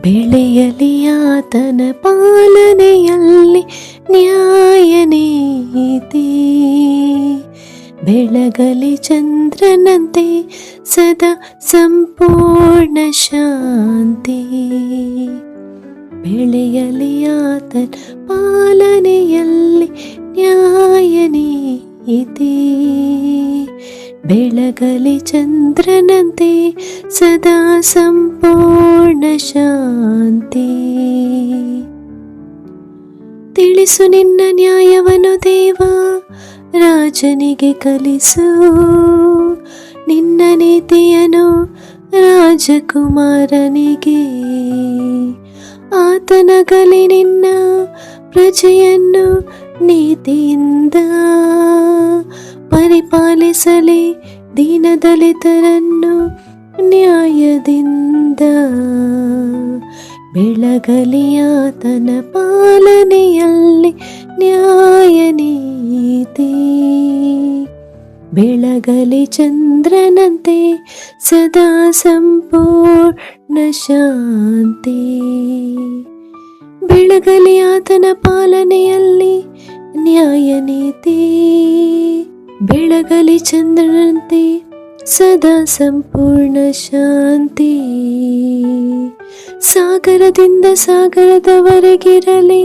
ಬೆಳೆಯಲಿ ಆತನ ಪಾಲನೆಯಲ್ಲಿ ನ್ಯಾಯ ನೀತಿ, ಬೆಳಗಲಿ ಚಂದ್ರನಂತೆ ಸದಾ ಸಂಪೂರ್ಣ ಶಾಂತಿ. ಬೆಳೆಯಲಿ ಆತನ ಪಾಲನೆಯಲ್ಲಿ ನ್ಯಾಯ ನೀತಿ, ಬೆಳಗಲಿ ಚಂದ್ರನಂತೆ ಸದಾ ಸಂಪೂರ್ಣ ಶಾಂತಿ. ತಿಳಿಸು ನಿನ್ನ ನ್ಯಾಯವನ್ನು ದೇವ, ರಾಜನಿಗೆ ಕಲಿಸು ನಿನ್ನ ನೀತಿಯನ್ನು ರಾಜಕುಮಾರನಿಗೆ. ಆತನಗಲಿ ನಿನ್ನ ಪ್ರಜೆಯನ್ನು ನೀತಿಯಿಂದ ಪರಿಪಾಲಿಸಲಿ, ದೀನದಲಿತರನ್ನು ನ್ಯಾಯದಿಂದ. ಬೆಳಗಲಿ ಆತನ ಪಾಲನೆಯಲ್ಲಿ ನ್ಯಾಯ ನೀತಿ, ಬೆಳಗಲಿ ಚಂದ್ರನಂತೆ ಸದಾ ಸಂಪೂರ್ಣ ಶಾಂತಿ. ಬೆಳಗಲಿ ಆತನ ಪಾಲನೆಯಲ್ಲಿ ನ್ಯಾಯ ನೀತಿ, ಬೆಳಗಲಿ ಚಂದ್ರನಂತೆ ಸದಾ ಸಂಪೂರ್ಣ ಶಾಂತಿ. ಸಾಗರದಿಂದ ಸಾಗರದವರೆಗಿರಲಿ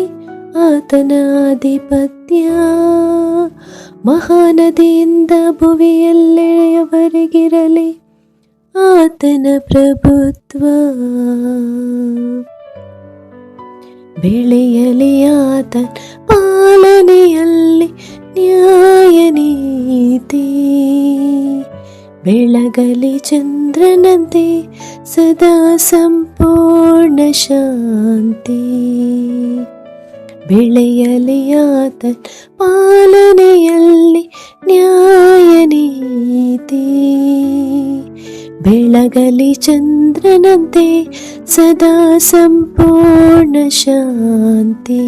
ಆತನ ಆಧಿಪತ್ಯ, ಮಹಾನದಿಯಿಂದ ಭುವಿಯೆಲ್ಲೆಯವರೆಗಿರಲಿ ಆತನ ಪ್ರಭುತ್ವ. ಬೆಳೆಯಲಿ ಆತನ ಪಾಲನೆಯಲ್ಲಿ ನ್ಯಾಯ ನೀತಿ, ಬೆಳಗಲಿ ಚಂದ್ರನಂತೆ ಸದಾ ಸಂಪೂರ್ಣ ಶಾಂತಿ. ಬೆಳೆಯಲಿ ಆತನ ಪಾಲನೆಯಲ್ಲಿ ನ್ಯಾಯ ನೀತಿ, ಬೆಳಗಲಿ ಚಂದ್ರನಂತೆ ಸದಾ ಸಂಪೂರ್ಣ ಶಾಂತಿ.